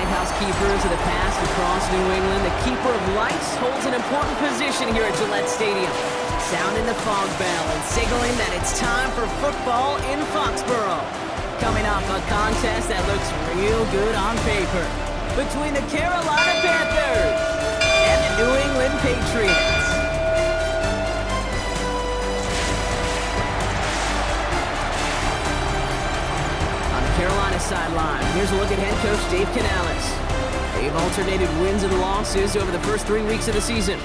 lighthouse keepers of the past across New England, the keeper of lights holds an important position here at Gillette Stadium, sounding the fog bell and signaling that it's time for football in Foxborough. Coming up, a contest that looks real good on paper between the Carolina Panthers and the New England Patriots. Carolina sideline. Here's a look at head coach Dave Canales. They've alternated wins and losses over the first 3 weeks of the season.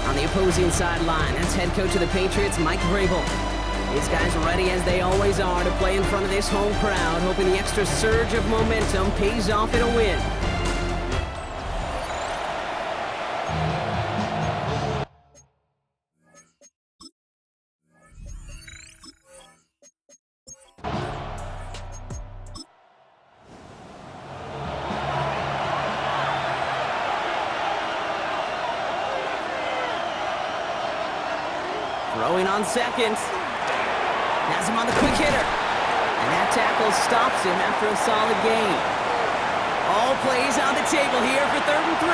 On the opposing sideline, that's head coach of the Patriots, Mike Vrabel. These guys are ready as they always are to play in front of this home crowd, hoping the extra surge of momentum pays off in a win. Throwing on second. Has him on the quick hitter. And that tackle stops him after a solid gain. All plays on the table here for 3rd and 3.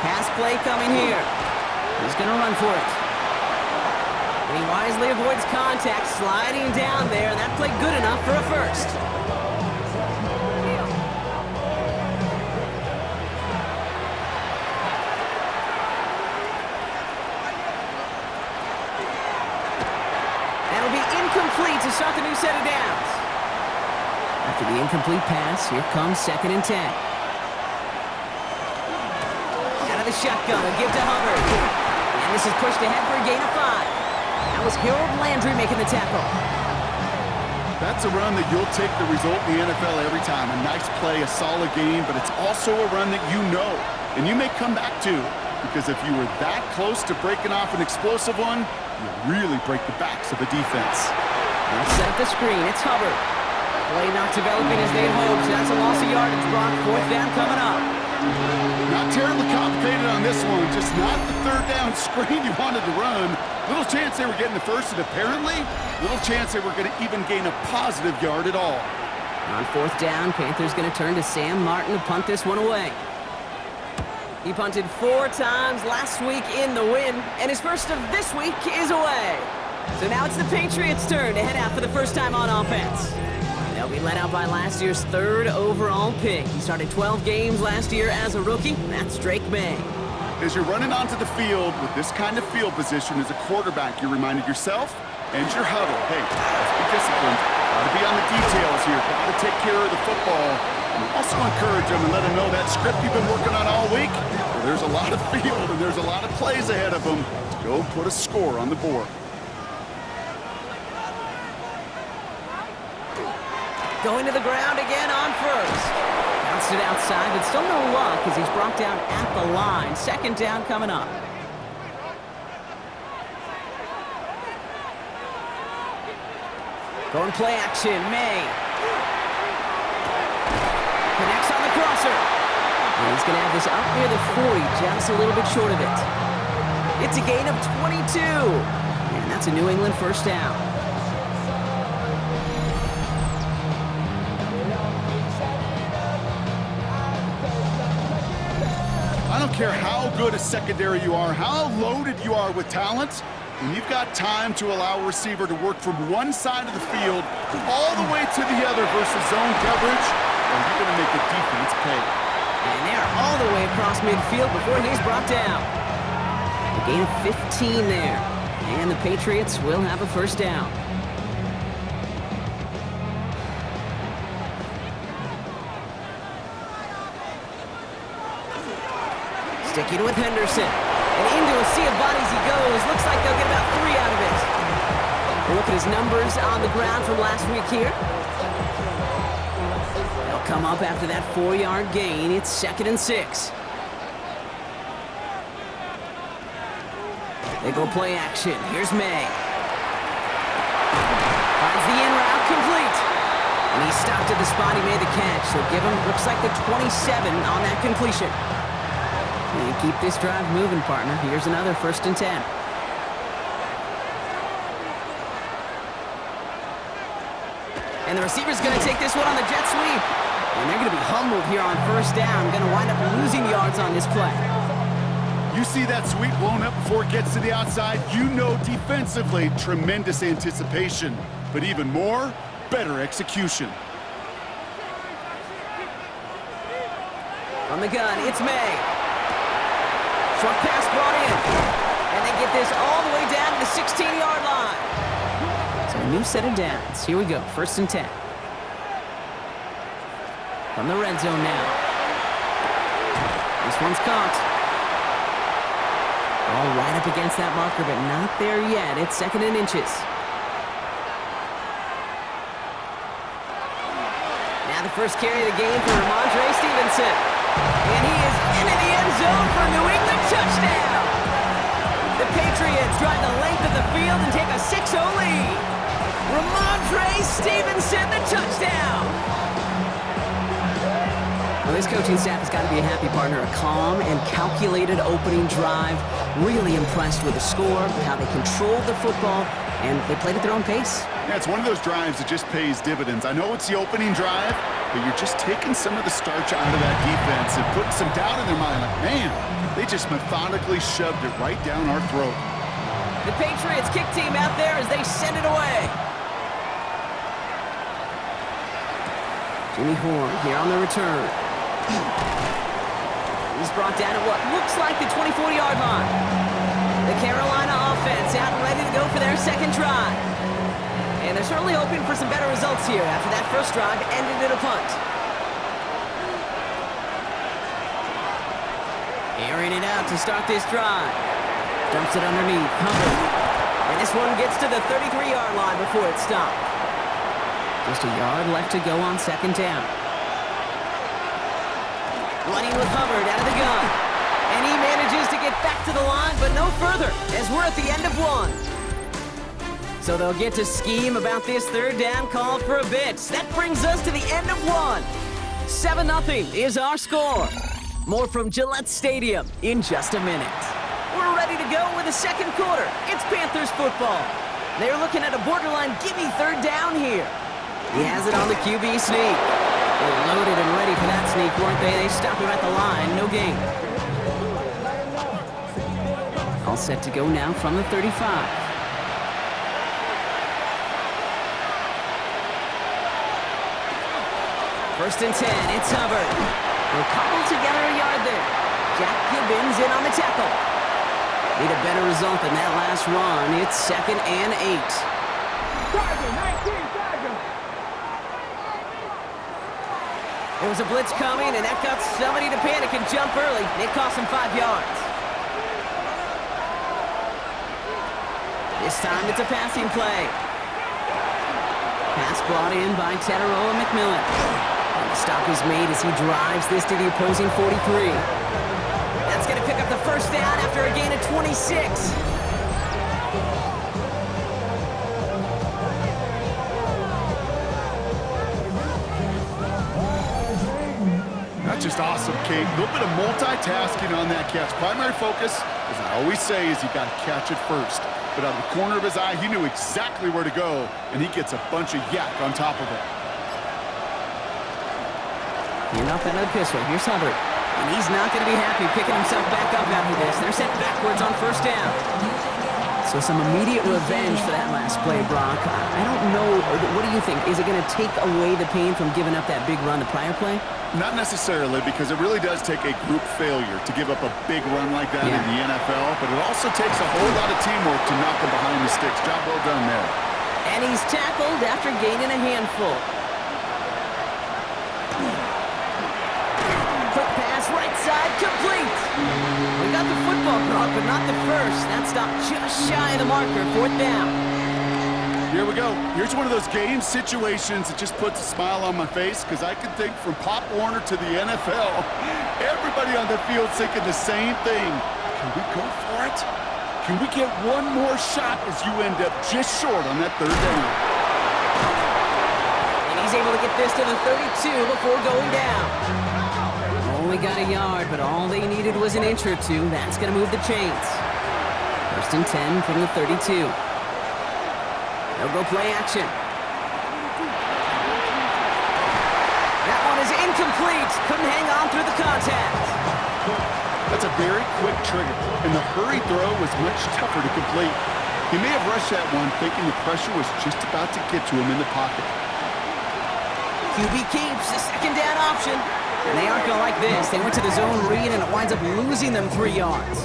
Pass play coming here. He's going to run for it. And he wisely avoids contact, sliding down there. That played good enough for a first. Incomplete to start the new set of downs. After the incomplete pass, here comes 2nd and 10. Out of the shotgun, a give to Hubbard. And this is pushed ahead for a gain of 5. That was Harold Landry making the tackle. That's a run that you'll take the result in the NFL every time. A nice play, a solid game, but it's also a run that you know, and you may come back to, because if you were that close to breaking off an explosive one, you really break the backs of the defense. And set up the screen. It's Hubbard. Play not developing as they'd hoped. So that's a loss of yardage. Brock, 4th down coming up. Not terribly complicated on this one. Just not the 3rd down screen you wanted to run. Little chance they were getting the first, and apparently little chance they were going to even gain a positive yard at all. On 4th down, Panthers going to turn to Sam Martin to punt this one away. He punted 4 times last week in the win, and his first of this week is away. So now it's the Patriots' turn to head out for the first time on offense. They'll be led out by last year's 3rd overall pick. He started 12 games last year as a rookie. That's Drake May. As you're running onto the field with this kind of field position as a quarterback, you're reminding yourself and your huddle, hey, let's be disciplined. Got to be on the details here. Got to take care of the football. And also encourage them and let them know that script you've been working on all week, well, there's a lot of field and there's a lot of plays ahead of them to go put a score on the board. Going to the ground again on first. Bounced it outside, but still no luck as he's brought down at the line. 2nd down coming up. Going play action, May. Connects on the crosser. And he's going to have this up near the 40, just a little bit short of it. It's a gain of 22. And that's a New England 1st down. I don't care how good a secondary you are, how loaded you are with talent, when you've got time to allow a receiver to work from one side of the field all the way to the other versus zone coverage, well, you're going to make the defense pay. And they're all the way across midfield before he's brought down. A gain of 15 there. And the Patriots will have a 1st down. Sticking with Henderson. And into a sea of bodies he goes. Looks like they'll get about 3 out of it. We'll look at his numbers on the ground from last week here. They'll come up after that 4-yard gain. It's 2nd and 6. They go play action. Here's May. Finds the in route complete. And he stopped at the spot he made the catch. So give him, looks like the 27 on that completion. And keep this drive moving, partner. Here's another 1st and 10. And the receiver's going to take this one on the jet sweep. And they're going to be humbled here on first down. Going to wind up losing yards on this play. You see that sweep blown up before it gets to the outside, you know defensively, tremendous anticipation. But even more, better execution. On the gun, it's May. Short pass brought in. And they get this all the way down to the 16-yard line. So a new set of downs. Here we go, 1st and 10. From the red zone now. This one's caught. All right up against that marker, but not there yet. It's 2nd and inches. Now the first carry of the game for Ramondre Stevenson. And he is into the end zone for a New England touchdown. The Patriots drive the length of the field and take a 6-0 lead. Ramondre Stevenson, the touchdown. Well, this coaching staff has got to be a happy partner. A calm and calculated opening drive. Really impressed with the score, how they controlled the football, and they played at their own pace. Yeah, it's one of those drives that just pays dividends. I know it's the opening drive, but you're just taking some of the starch out of that defense and putting some doubt in their mind. Like, man, they just methodically shoved it right down our throat. The Patriots kick team out there as they send it away. Jimmy Horn here on the return. He's brought down at what looks like the 24-yard line. The Carolina offense out and ready to go for their second drive. And they're certainly hoping for some better results here after that first drive ended in a punt. Airing it out to start this drive. Dumps it underneath. Hubbard. And this one gets to the 33-yard line before it's stopped. Just a yard left to go on 2nd down. Running with Hubbard out of the gun. And he manages to get back to the line, but no further, as we're at the end of 1. So they'll get to scheme about this 3rd down call for a bit. That brings us to the end of 1. 7-0 is our score. More from Gillette Stadium in just a minute. We're ready to go with the 2nd quarter. It's Panthers football. They're looking at a borderline gimme 3rd down here. He has it on the QB sneak. They're loaded and ready for that sneak, weren't they? They stop him at the line. No gain. All set to go now from the 35. 1st and 10. It's Hubbard. They'll cobble together a yard there. Jack Gibbons in on the tackle. Need a better result than that last run. It's 2nd and 8. There was a blitz coming, and that got somebody to panic and jump early. It cost him 5 yards. This time it's a passing play. Pass brought in by Tataroa McMillan. And the stop is made as he drives this to the opposing 43. That's going to pick up the 1st down after a gain of 26. Just awesome, Kate. A little bit of multitasking on that catch. Primary focus, as I always say, is you got to catch it first. But out of the corner of his eye, he knew exactly where to go, and he gets a bunch of yak on top of it. You're off another pistol. Here's Hubbard. And he's not going to be happy picking himself back up after this. They're sent backwards on 1st down. So some immediate revenge for that last play, Brock. I don't know. What do you think? Is it going to take away the pain from giving up that big run the prior play? Not necessarily, because it really does take a group failure to give up a big run like that in the NFL, but it also takes a whole lot of teamwork to knock him behind the sticks. Job well done there. And he's tackled after gaining a handful. Quick pass, right side, complete. We got the football, Brock, but not the first. That stopped just shy of the marker, 4th down. Here we go. Here's one of those game situations that just puts a smile on my face, because I can think from Pop Warner to the NFL, everybody on the field thinking the same thing. Can we go for it? Can we get one more shot as you end up just short on that 3rd down? And he's able to get this to the 32 before going down. Only got a yard, but all they needed was an inch or two. That's going to move the chains. 1st and 10 from the 32. They'll go play action. incomplete. Couldn't hang on through the contact. That's a very quick trigger, and the hurry throw was much tougher to complete. He may have rushed that one thinking the pressure was just about to get to him in the pocket. QB keeps the second down option. And they aren't going to like this. They went to the zone read, and it winds up losing them 3 yards.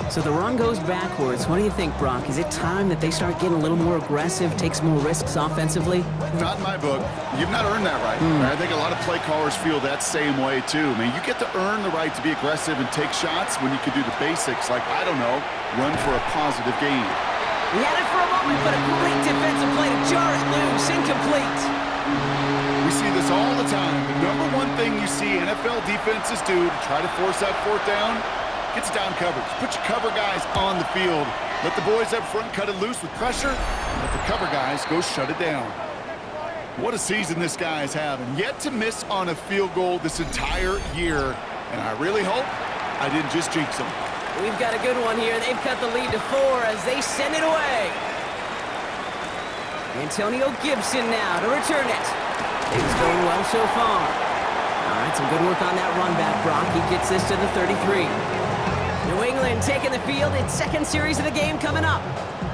So the run goes backwards. What do you think, Brock? Is it time that they start getting a little more aggressive, take some more risks offensively? Not in my book. You've not earned that right. I think a lot of play callers feel that same way, too. I mean, you get to earn the right to be aggressive and take shots when you can do the basics, like, I don't know, run for a positive gain. He had it for a moment, but a great defensive play to jar it loose. Incomplete. We see this all the time. The number one thing you see NFL defenses do to try to force that fourth down, gets down coverage. Put your cover guys on the field. Let the boys up front cut it loose with pressure. Let the cover guys go shut it down. What a season this guy is having. Yet to miss on a field goal this entire year. And I really hope I didn't just jinx him. We've got a good one here. They've cut the lead to 4 as they send it away. Antonio Gibson now to return it. Things going well so far. All right, some good work on that run back, Brock. He gets this to the 33. New England taking the field. Its second series of the game coming up.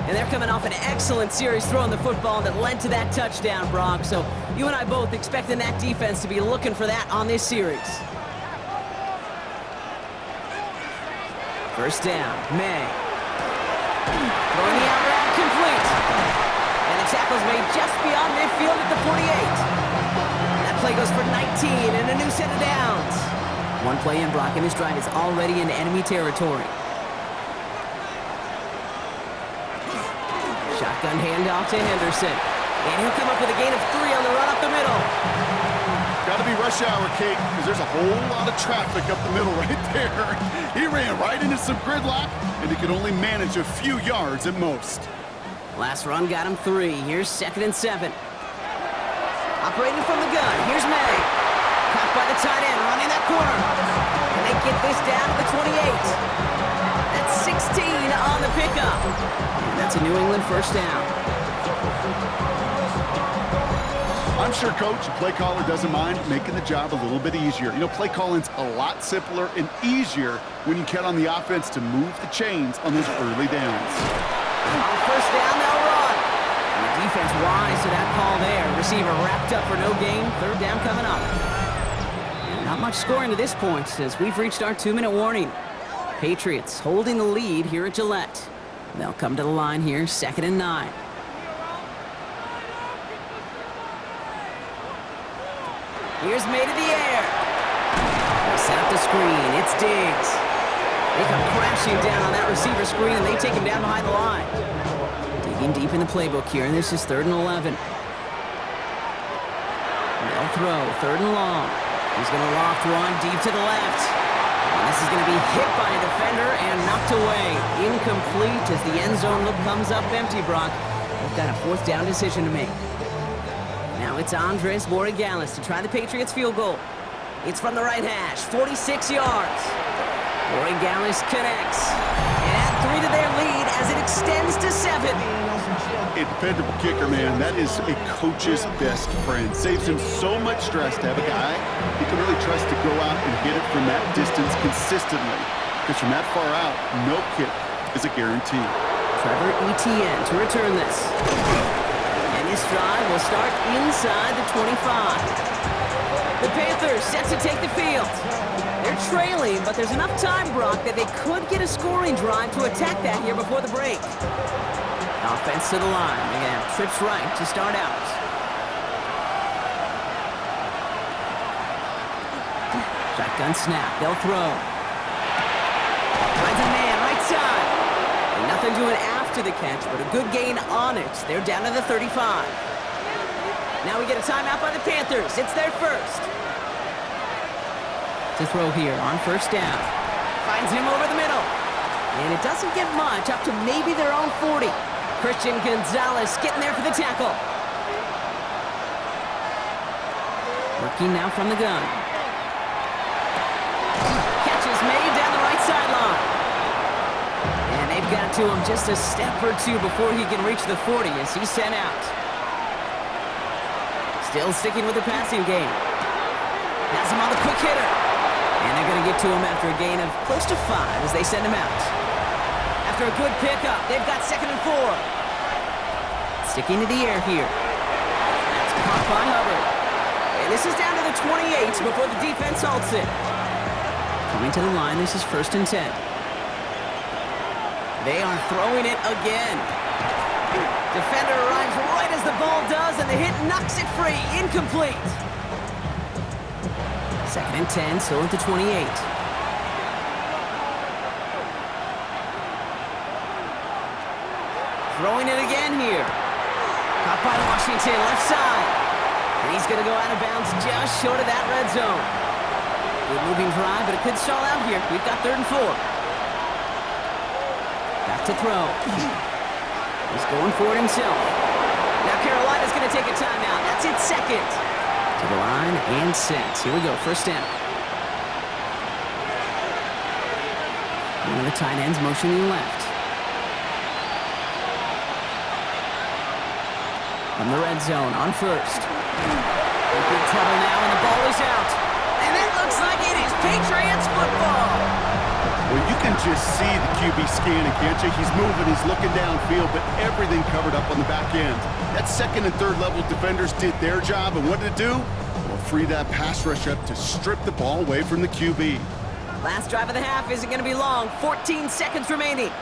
And they're coming off an excellent series throwing the football that led to that touchdown, Brock. So you and I both expecting that defense to be looking for that on this series. First down, May. Throwing the out route complete. And the tackle's made just beyond midfield at the 48. That play goes for 19 and a new set of downs. One play in, Brock, and this drive is already in enemy territory. Shotgun handoff to Henderson. And he'll come up with a gain of 3 on the run up the middle. Got to be rush hour, Kate, because there's a whole lot of traffic up the middle right there. He ran right into some gridlock, and he could only manage a few yards at most. Last run got him 3. Here's 2nd and 7. Operating from the gun. Here's May. Caught by the tight end, running that corner. And they get this down to the 28. That's 16 on the pickup. And that's a New England first down. I'm sure Coach, the play caller, doesn't mind making the job a little bit easier. You know, play calling's a lot simpler and easier when you count on the offense to move the chains on those early downs. On first down, they'll run. And the defense wise to that call there. Receiver wrapped up for no gain. 3rd down coming up. And not much scoring to this point as we've reached our 2-minute warning. Patriots holding the lead here at Gillette. They'll come to the line here, 2nd and 9. Here's May to the air. They'll set up the screen. It's Diggs. They come crashing down on that receiver screen, and they take him down behind the line. Digging deep in the playbook here, and this is 3rd and 11. They'll throw, 3rd and long. He's going to loft one deep to the left. And this is going to be hit by a defender and knocked away. Incomplete as the end zone look comes up empty, Brock. They've got a 4th down decision to make. Now it's Andres Borregales to try the Patriots field goal. It's from the right hash, 46 yards. Borregales connects. And add 3 to their lead as it extends to 7. A dependable kicker, man. That is a coach's best friend. Saves him so much stress to have a guy he can really trust to go out and hit it from that distance consistently. Because from that far out, no kick is a guarantee. Trevor Etienne to return this. And this drive will start inside the 25. The Panthers set to take the field. They're trailing, but there's enough time, Brock, that they could get a scoring drive to attack that here before the break. Offense to the line. They're going to have trips right to start out. Shotgun snap. They'll throw. Finds a man right side. And nothing doing after the catch, but a good gain on it. They're down to the 35. Now we get a timeout by the Panthers. It's their first. To throw here on first down. Finds him over the middle. And it doesn't get much, up to maybe their own 40. Christian Gonzalez getting there for the tackle. Working now from the gun. Catch is made down the right sideline. And they've got to him just a step or 2 before he can reach the 40 as he's sent out. Still sticking with the passing game. Has him on the quick hitter. And they're going to get to him after a gain of close to 5 as they send him out. After a good pickup, they've got 2nd and 4. Sticking to the air here. That's caught by Hubbard. And this is down to the 28 before the defense halts it. Coming to the line, this is 1st and 10. They are throwing it again. Defender arrives right as the ball does, and the hit knocks it free. Incomplete. 2nd and 10, still at the 28. Throwing it again here. Caught by Washington, left side. And he's going to go out of bounds just short of that red zone. Good moving drive, but it could stall out here. We've got 3rd and 4. Back to throw. He's going for it himself. Now Carolina's going to take a timeout. That's its 2nd. To the line and set. Here we go, 1st down. One of the tight ends motioning left. From the red zone on 1st. In big trouble now, and the ball is out. And it looks like it is Patriots football. Well, you can just see the QB scanning, can't you? He's moving, he's looking downfield, but everything covered up on the back end. That 2nd and 3rd level defenders did their job, and what did it do? Well, free that pass rush up to strip the ball away from the QB. Last drive of the half isn't going to be long. 14 seconds remaining.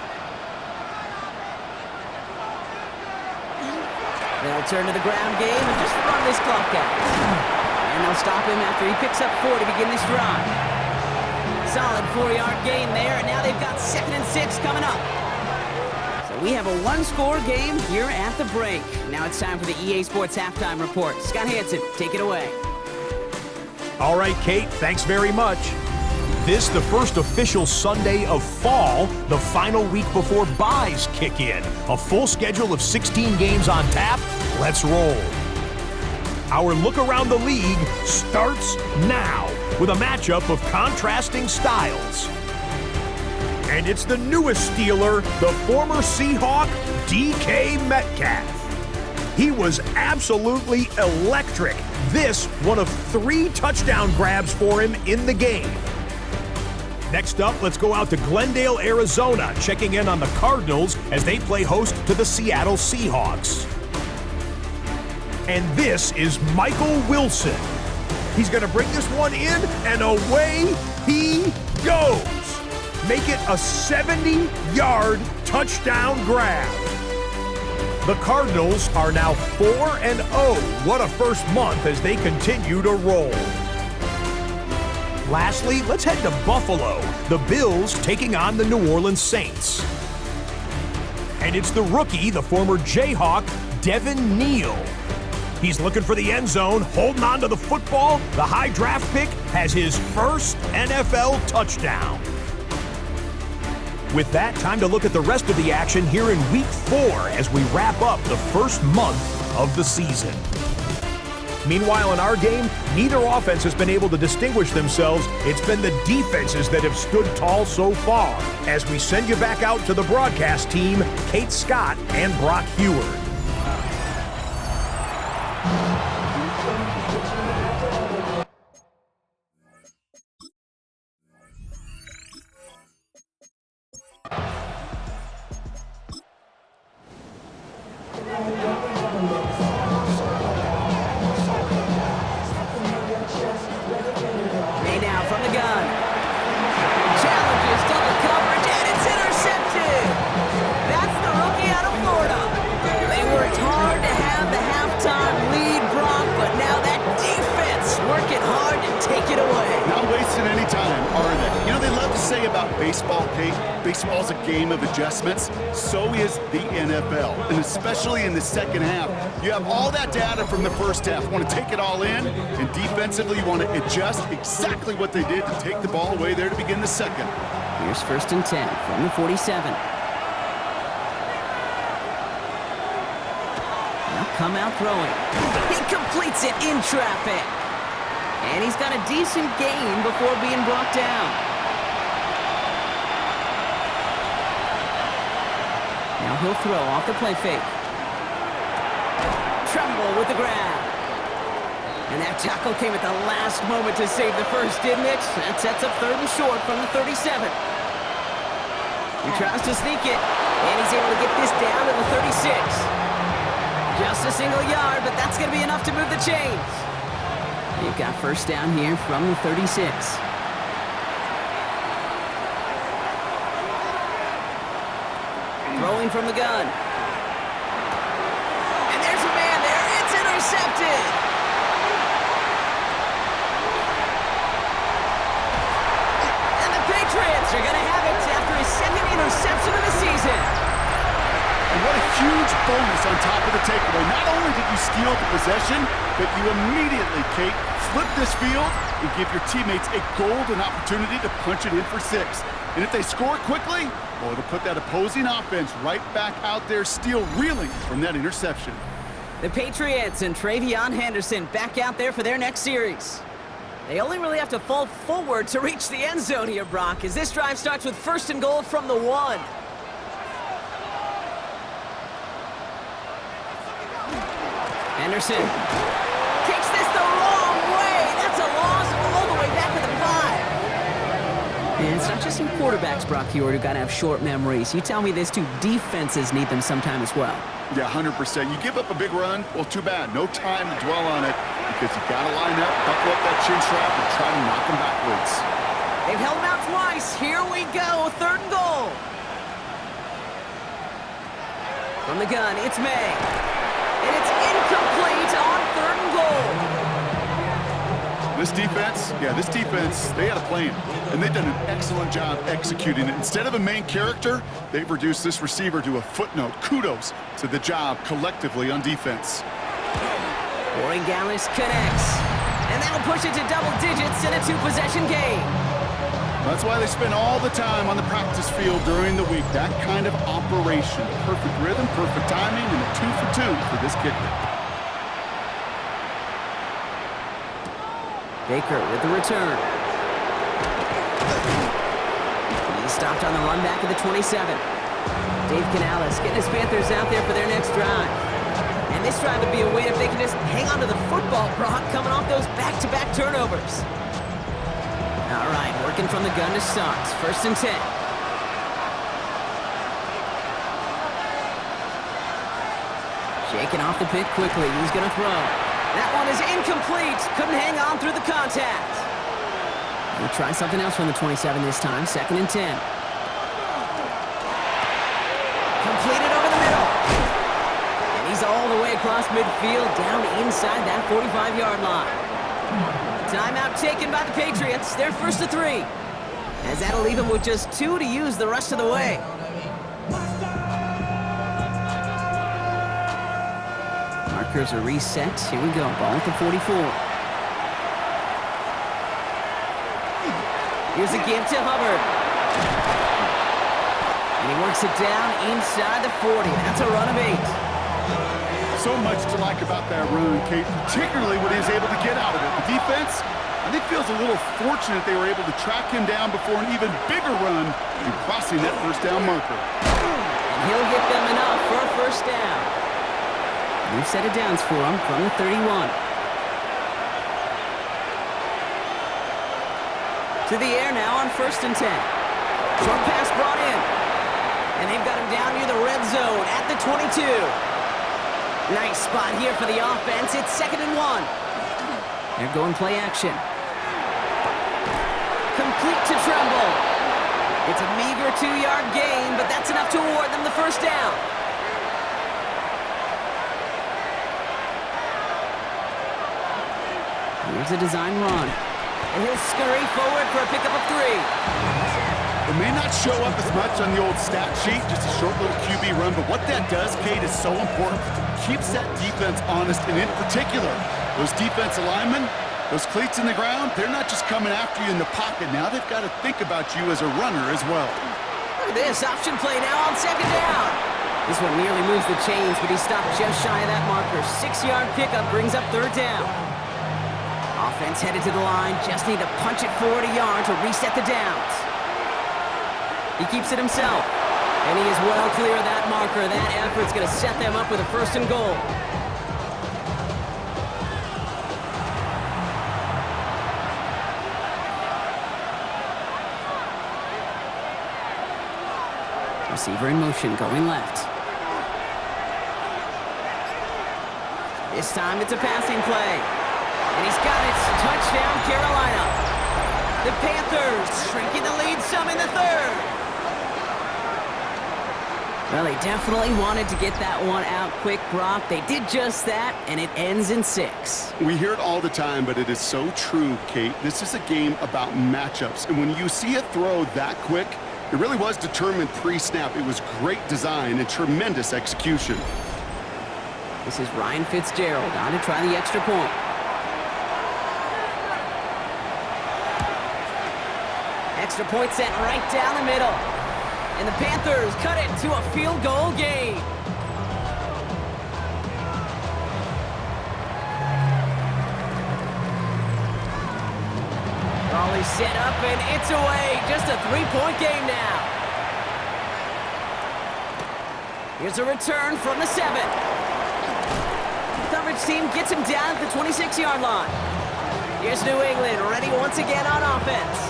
They'll turn to the ground game and just run this clock out. And they'll stop him after he picks up 4 to begin this drive. Solid 4-yard gain there, and now they've got 2nd and 6 coming up. So we have a 1-score game here at the break. Now it's time for the EA Sports Halftime Report. Scott Hansen, take it away. All right, Kate, thanks very much. This, the first official Sunday of fall, the final week before byes kick in. A full schedule of 16 games on tap. Let's roll. Our look around the league starts now with a matchup of contrasting styles. And it's the newest Steeler, the former Seahawk, DK Metcalf. He was absolutely electric. This, one of 3 touchdown grabs for him in the game. Next up, let's go out to Glendale, Arizona, checking in on the Cardinals as they play host to the Seattle Seahawks. And this is Michael Wilson. He's going to bring this one in, and away he goes. Make it a 70-yard touchdown grab. The Cardinals are now 4-0. What a first month as they continue to roll. Lastly, let's head to Buffalo. The Bills taking on the New Orleans Saints. And it's the rookie, the former Jayhawk, Devin Neal. He's looking for the end zone, holding on to the football. The high draft pick has his first NFL touchdown. With that, time to look at the rest of the action here in Week 4 as we wrap up the first month of the season. Meanwhile, in our game, neither offense has been able to distinguish themselves. It's been the defenses that have stood tall so far. As we send you back out to the broadcast team, Kate Scott and Brock Heward. Baseball's a game of adjustments. So is the NFL. And especially in the second half, you have all that data from the first half. You want to take it all in, and defensively you want to adjust exactly what they did to take the ball away there to begin the second. Here's 1st and 10 from the 47. Now come out throwing. He completes it in traffic. And he's got a decent gain before being brought down. Now he'll throw off the play fake. Trumbull with the grab. And that tackle came at the last moment to save the first, didn't it? That sets up 3rd and short from the 37. He tries to sneak it, and he's able to get this down to the 36. Just a single yard, but that's going to be enough to move the chains. They've got first down here from the 36. Throwing from the gun. And there's a man there. It's intercepted. And the Patriots are going to have it after his 2nd interception of the season. And what a huge bonus on top of the takeaway. Not only did you steal the possession, but you immediately, Kate, flip this field and give your teammates a golden opportunity to punch it in for 6. And if they score quickly, well, it'll put that opposing offense right back out there, still reeling from that interception. The Patriots and Travion Henderson back out there for their next series. They only really have to fall forward to reach the end zone here, Brock, as this drive starts with 1st and goal from the 1. Henderson kicks this the wrong way. That's a loss all the way back to the 5. And it's not just some quarterbacks, Brock Huard, who got to have short memories. You tell me this too, defenses need them sometime as well. Yeah, 100%. You give up a big run, well, too bad. No time to dwell on it because you got to line up, buckle up that chin strap, and try to knock them backwards. They've held him out twice. Here we go, 3rd and goal. From the gun, it's May. And it's incomplete on 3rd and goal. This defense, they had a plan, and they've done an excellent job executing it. Instead of a main character, they've reduced this receiver to a footnote. Kudos to the job collectively on defense. Corey Gallis connects, and that'll push it to double digits in a 2-possession game. That's why they spend all the time on the practice field during the week. That kind of operation. Perfect rhythm, perfect timing, and a 2 for 2 for this kicker. Baker with the return. He's stopped on the run back of the 27. Dave Canales getting his Panthers out there for their next drive. And this drive would be a win if they can just hang on to the football, Brock, coming off those back-to-back turnovers. All right, working from the gun to start. 1st and 10. Shaking off the pick quickly. He's going to throw. That one is incomplete. Couldn't hang on through the contact. We'll try something else from the 27 this time. 2nd and 10. Completed over the middle. And he's all the way across midfield, down inside that 45-yard line. Timeout taken by the Patriots. They're 1st to 3. As that'll leave him with just 2 to use the rest of the way. Markers are reset. Here we go. Ball at the 44. Here's a give to Hubbard. And he works it down inside the 40. That's a run of 8. So much to like about that run, Kate, particularly when he was able to get out of it. The defense, I think, feels a little fortunate they were able to track him down before an even bigger run in crossing that 1st down marker. And he'll get them enough for a 1st down. New set of downs for him from the 31. To the air now on 1st and 10. Short pass brought in. And they've got him down near the red zone at the 22. Nice spot here for the offense. It's 2nd and 1. They're going play action. Complete to Tremble. It's a meager 2-yard gain, but that's enough to award them the 1st down. Here's a design run. And he'll scurry forward for a pickup of 3. It may not show up as much on the old stat sheet, just a short little QB run, but what that does, Kate, is so important. Keeps that defense honest, and in particular, those defense linemen, those cleats in the ground, they're not just coming after you in the pocket. Now they've got to think about you as a runner as well. Look at this, option play now on 2nd down. This one nearly moves the chains, but he stopped just shy of that marker. 6-yard pickup brings up 3rd down. Offense headed to the line, just need to punch it forward a yard to reset the downs. He keeps it himself, and he is well clear of that marker. That effort's going to set them up with a 1st and goal. Receiver in motion, going left. This time it's a passing play. And he's got it. Touchdown, Carolina. The Panthers shrinking the lead some in the third. Well, they definitely wanted to get that one out quick, Brock. They did just that, and it ends in 6. We hear it all the time, but it is so true, Kate. This is a game about matchups, and when you see a throw that quick, it really was determined pre-snap. It was great design and tremendous execution. This is Ryan Fitzgerald on to try the extra point. Extra point sent right down the middle. And the Panthers cut it to a field goal game. Raleigh set up and it's away. Just a 3-point game now. Here's a return from the 7. The coverage team gets him down at the 26-yard line. Here's New England ready once again on offense.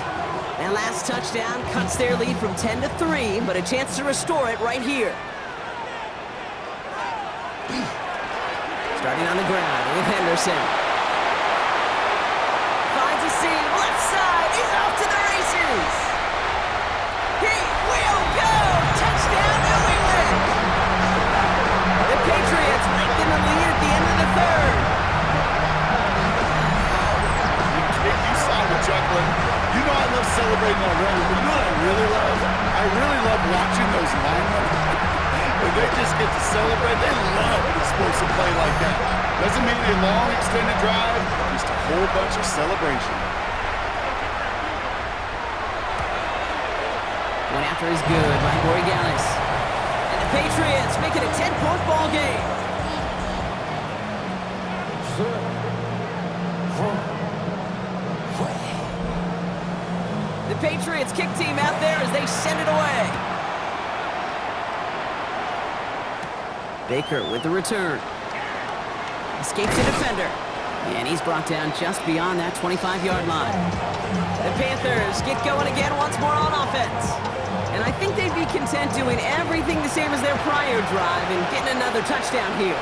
That last touchdown cuts their lead from 10 to 3, but a chance to restore it right here. Starting on the ground with Henderson. Finds a seam, left side, he's off to the races. He will go! Touchdown, New England! The Patriots lengthen the lead at the end of the third. You saw the chuckling. You know I love celebrating already, but you know what I really love? I really love watching those linemen. When they just get to celebrate, they love an explosive play like that. Doesn't mean a long extended drive, just a whole bunch of celebration. One after is good by Corey Gallis. And the Patriots make it a 10-point ball game. The Patriots kick team out there as they send it away. Baker with the return. Escapes a defender. And he's brought down just beyond that 25-yard line. The Panthers get going again once more on offense. And I think they'd be content doing everything the same as their prior drive and getting another touchdown here.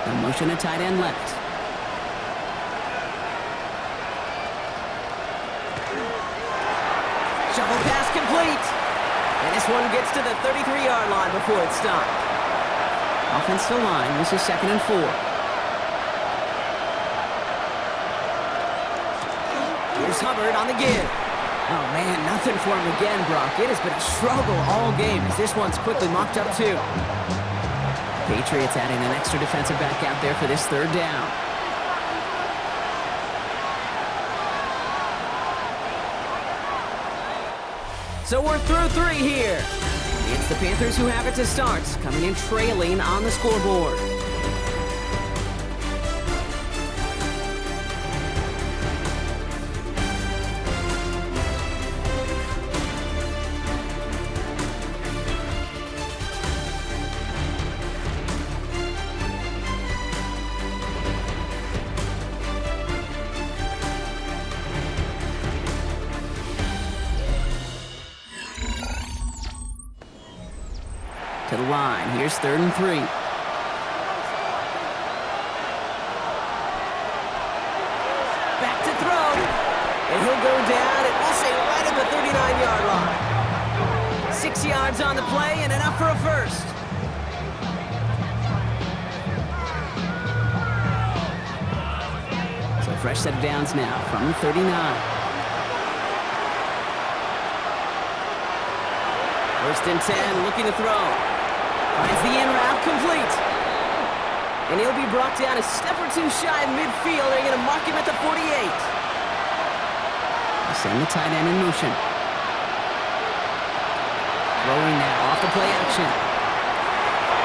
The motion to tight end left. Shovel pass complete. And this one gets to the 33-yard line before it's stopped. Offensive line, this is 2nd and 4. Here's Hubbard on the give. Oh man, nothing for him again, Brock. It has been a struggle all game as this one's quickly mocked up too. Patriots adding an extra defensive back out there for this 3rd down. So we're through 3 here. It's the Panthers who have it to start, coming in trailing on the scoreboard. To the line. Here's 3rd and 3. Back to throw. And he'll go down and we'll say right at the 39-yard line. 6 yards on the play and enough for a first. So fresh set of downs now from the 39. First and 10, looking to throw. Finds the in route complete. And he'll be brought down a step or two shy of midfield. They're going to mark him at the 48. They send the tight end in motion. Throwing now off the play action.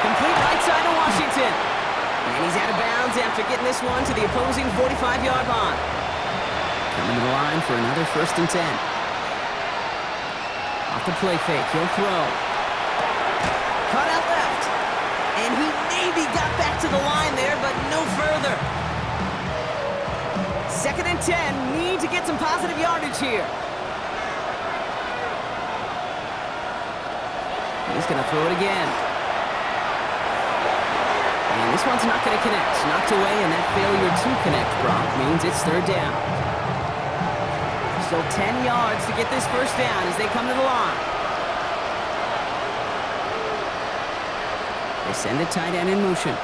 Complete right side to Washington. And he's out of bounds after getting this one to the opposing 45-yard line. Coming to the line for another 1st and 10. Off the play fake, he'll throw. Cut out left. And he maybe got back to the line there, but no further. 2nd and 10, need to get some positive yardage here. He's going to throw it again. And this one's not going to connect. Knocked away, and that failure to connect, Brock, means it's third down. Still 10 yards to get this first down as they come to the line. They send the tight end in motion.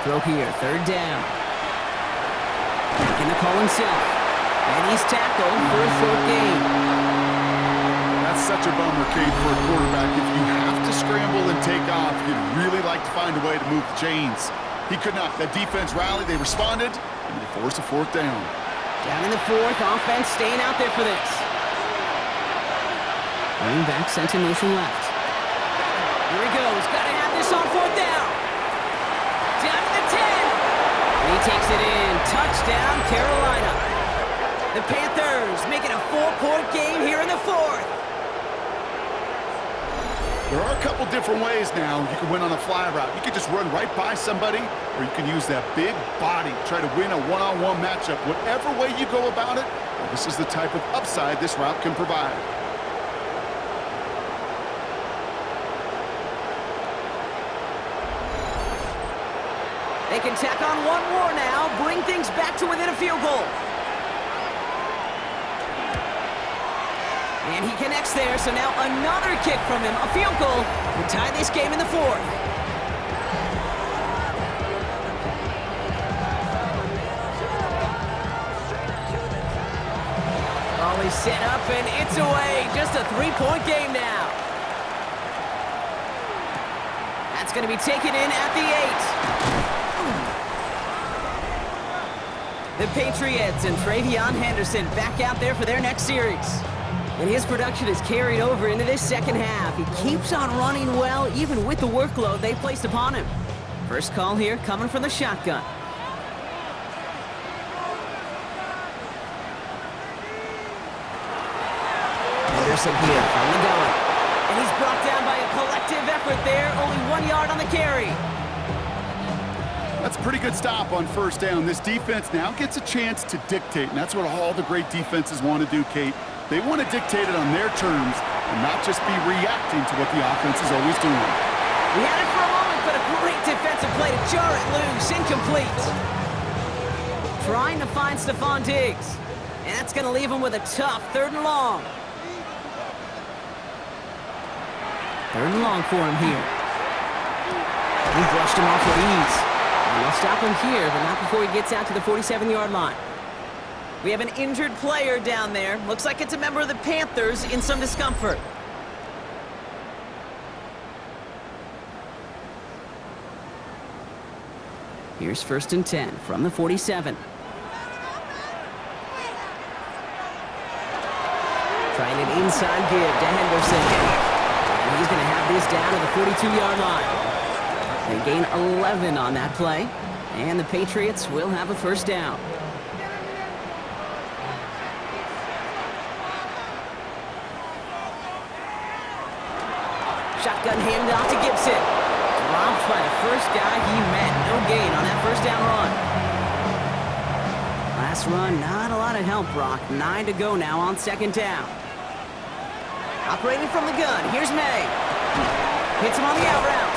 Throw here, third down. Making the call himself. And he's tackled for a short gain. That's such a bummer, Kate, for a quarterback. If you have to scramble and take off, you'd really like to find a way to move the chains. He could not. That defense rallied, they responded, and they forced a fourth down. Down in the fourth, offense staying out there for this. Running back sent in motion left. Here he goes. Got to have this on fourth down. Down to the 10. And he takes it in. Touchdown, Carolina. The Panthers making a 4-point game here in the fourth. There are a couple different ways now you can win on a fly route. You can just run right by somebody, or you can use that big body, try to win a one-on-one matchup. Whatever way you go about it, this is the type of upside this route can provide. They can tack on one more now, bring things back to within a field goal. And he connects there, so now another kick from him, a field goal, to tie this game in the fourth. Ball is set up, and it's away. Just a 3-point game now. That's going to be taken in at the 8. The Patriots and Travion Henderson back out there for their next series. And his production is carried over into this second half. He keeps on running well, even with the workload they placed upon him. First call here coming from the shotgun. Henderson here from the gun. And he's brought down by a collective effort there. Only 1 yard on the carry. That's a pretty good stop on first down. This defense now gets a chance to dictate, and that's what all the great defenses want to do, Kate. They want to dictate it on their terms and not just be reacting to what the offense is always doing. We had it for a moment, but a great defensive play to jar it loose. Incomplete. Trying to find Stephon Diggs. And that's going to leave him with a tough 3rd and long. 3rd and long for him here. He brushed him off with ease. And they'll stop him here, but not before he gets out to the 47-yard line. We have an injured player down there. Looks like it's a member of the Panthers in some discomfort. Here's 1st and 10 from the 47. Trying an inside give to Henderson. And he's going to have this down to the 42-yard line. They gain 11 on that play. And the Patriots will have a first down. Shotgun handoff to Gibson. Dropped by the first guy he met. No gain on that first down run. Last run, not a lot of help, Brock. 9 to go now on 2nd down. Operating from the gun, here's May. Hits him on the out route.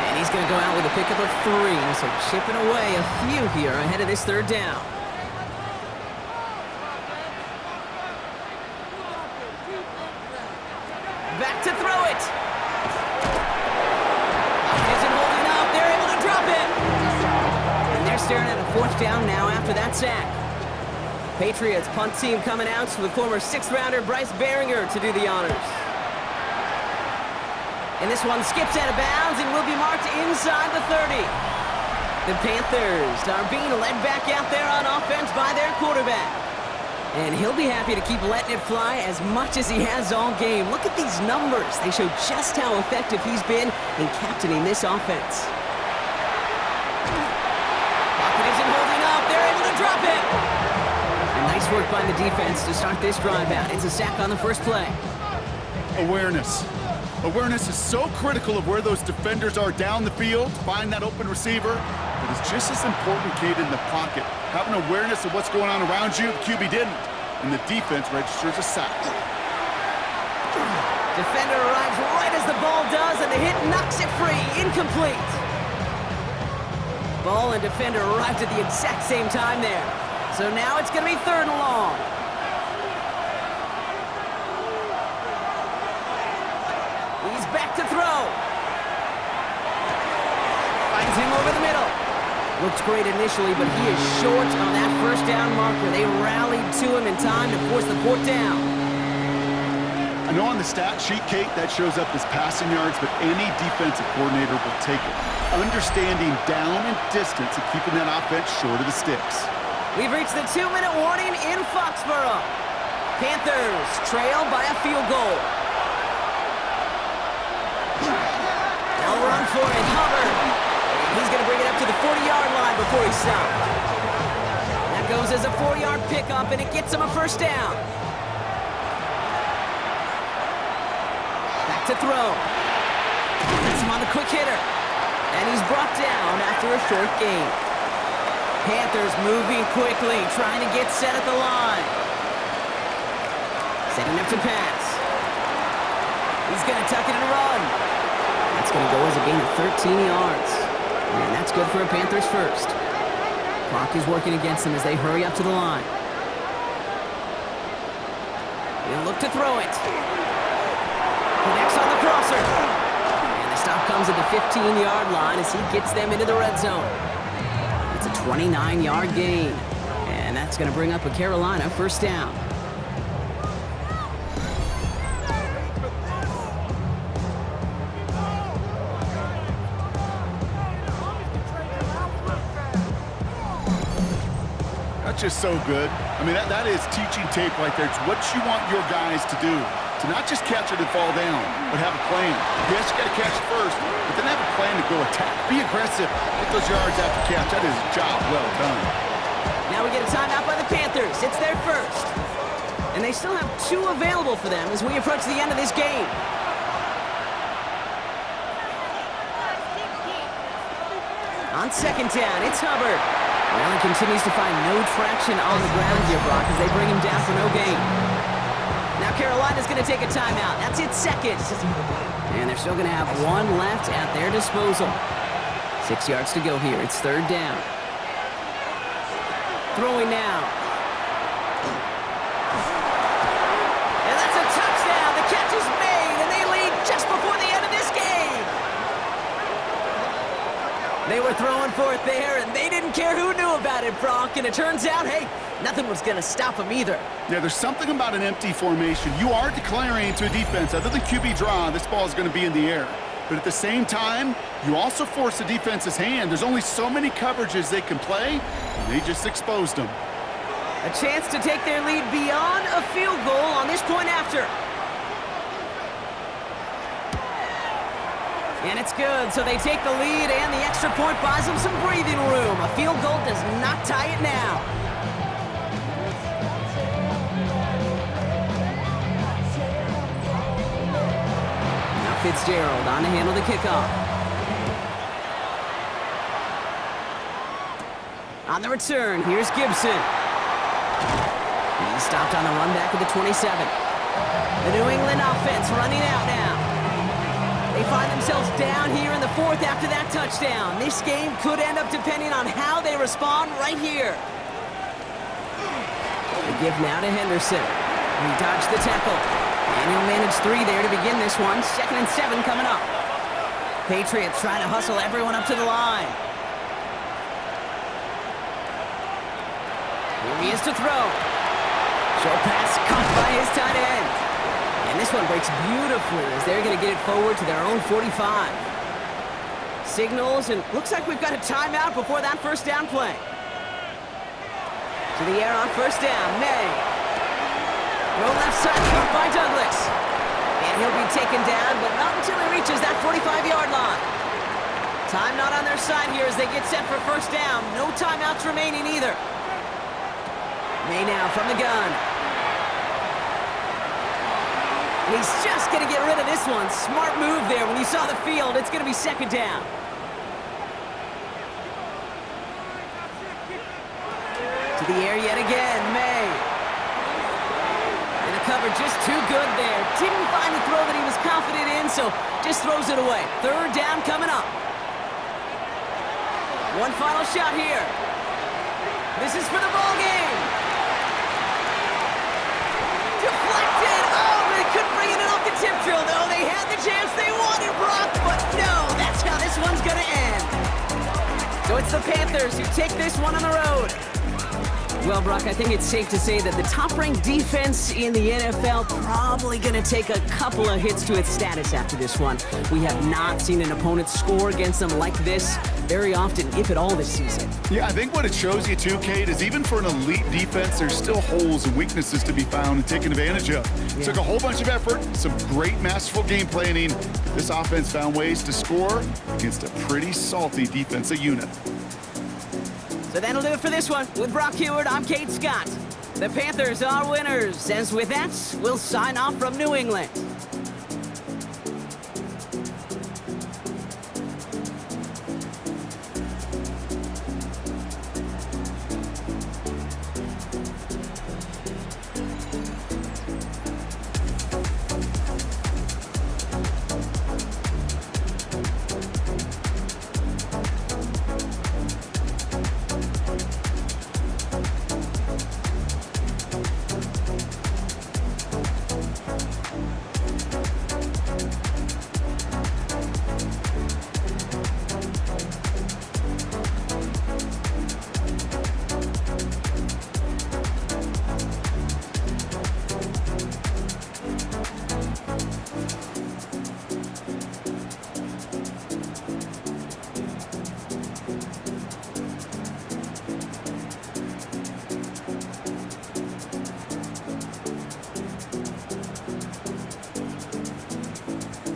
And he's going to go out with a pickup of 3, so chipping away a few here ahead of this 3rd down. Back to throw it. Isn't holding up. They're able to drop it. And they're staring at a 4th down now after that sack. Patriots punt team coming out to the former 6th-rounder Bryce Baringer to do the honors. And this one skips out of bounds and will be marked inside the 30. The Panthers are being led back out there on offense by their quarterback. And he'll be happy to keep letting it fly as much as he has all game. Look at these numbers. They show just how effective he's been in captaining this offense. Pocket isn't holding up. They're able to drop it. And nice work by the defense to start this drive out. It's a sack on the first play. Awareness. Awareness is so critical of where those defenders are down the field, find that open receiver, but it's just as important, Kate, in the pocket. Having awareness of what's going on around you, the QB didn't. and the defense registers a sack. Defender arrives right as the ball does, and the hit knocks it free. Incomplete. Ball and defender arrived at the exact same time there. So now it's going to be 3rd and long. He's back to throw. Finds him over the middle. Looks great initially, but he is short on that first down marker. They rallied to him in time to force the 4th down. I know on the stat sheet, Kate, that shows up as passing yards, but any defensive coordinator will take it. Understanding down and distance and keeping that offense short of the sticks. We've reached the 2-minute warning in Foxborough. Panthers trail by a field goal. They'll run for it, Hubbard. And he's going to bring it up to the 40-yard line before he's stopped. That goes as a 4-yard pickup, and it gets him a 1st down. Back to throw. That's him on the quick hitter. And he's brought down after a short gain. Panthers moving quickly, trying to get set at the line. Setting up to pass. He's going to tuck it and run. That's going to go as a gain of 13 yards. And that's good for a Panthers 1st. Clock is working against them as they hurry up to the line. He'll look to throw it. Connects on the crosser. And the stop comes at the 15-yard line as he gets them into the red zone. It's a 29-yard gain. And that's going to bring up a Carolina 1st down. That's just so good. I mean, that is teaching tape right there. It's what you want your guys to do. To not just catch it and fall down, but have a plan. Yes, you got to catch it first, but then have a plan to go attack. Be aggressive. Get those yards after catch. That is a job well done. Now we get a timeout by the Panthers. It's their 1st. And they still have 2 available for them as we approach the end of this game. On 2nd down, it's Hubbard. Well, he continues to find no traction on the ground here, Brock, as they bring him down for no gain. Now Carolina's going to take a timeout. That's its 2nd. And they're still going to have 1 left at their disposal. 6 yards to go here. It's 3rd down. Throwing now. And that's a touchdown. The catch is made, and they lead just before the end of this game. They were throwing for it there, and they didn't care who knew about it, Brock. And it turns out, hey, nothing was going to stop them either. Yeah, there's something about an empty formation. You are declaring to a defense, other than QB draw, this ball is going to be in the air. But at the same time, you also force the defense's hand. There's only so many coverages they can play, and they just exposed them. A chance to take their lead beyond a field goal on this point after. And it's good, so they take the lead, and the extra point buys them some breathing room. A field goal does not tie it now. Now Fitzgerald on to handle the kickoff. On the return, here's Gibson. He's stopped on the run back at the 27. The New England offense running out now. They find themselves down here in the 4th after that touchdown. This game could end up depending on how they respond right here. They give now to Henderson. He dodged the tackle. And he'll manage 3 there to begin this one. 2nd and 7 coming up. Patriots trying to hustle everyone up to the line. Here he is to throw. Short pass caught by his tight end. And this one breaks beautifully as they're going to get it forward to their own 45. Signals, and looks like we've got a timeout before that 1st down play. To the air on 1st down, May. Throw left side, caught by Douglas. And he'll be taken down, but not until he reaches that 45-yard line. Time not on their side here as they get set for 1st down. No timeouts remaining either. May now from the gun. And he's just going to get rid of this one. Smart move there. When you saw the field, it's going to be 2nd down. To the air yet again, May. cover just too good there. Didn't find the throw that he was confident in, so just throws it away. Third down coming up. One final shot here. This is for the ball game. Deflected. Oh, they couldn't bring it in off the tip drill, though. They had the chance they wanted, Brock, but no, that's how this one's going to end. So it's the Panthers who take this one on the road. Well, Brock, I think it's safe to say that the top-ranked defense in the NFL probably going to take a couple of hits to its status after this one. We have not seen an opponent score against them like this very often, if at all, this season. Yeah, I think what it shows you too, Kate, is even for an elite defense, there's still holes and weaknesses to be found and taken advantage of. It took a whole bunch of effort, some great masterful game planning. This offense found ways to score against a pretty salty defensive unit. So that'll do it for this one. With Brock Huard, I'm Kate Scott. The Panthers are winners. As with that, we'll sign off from New England.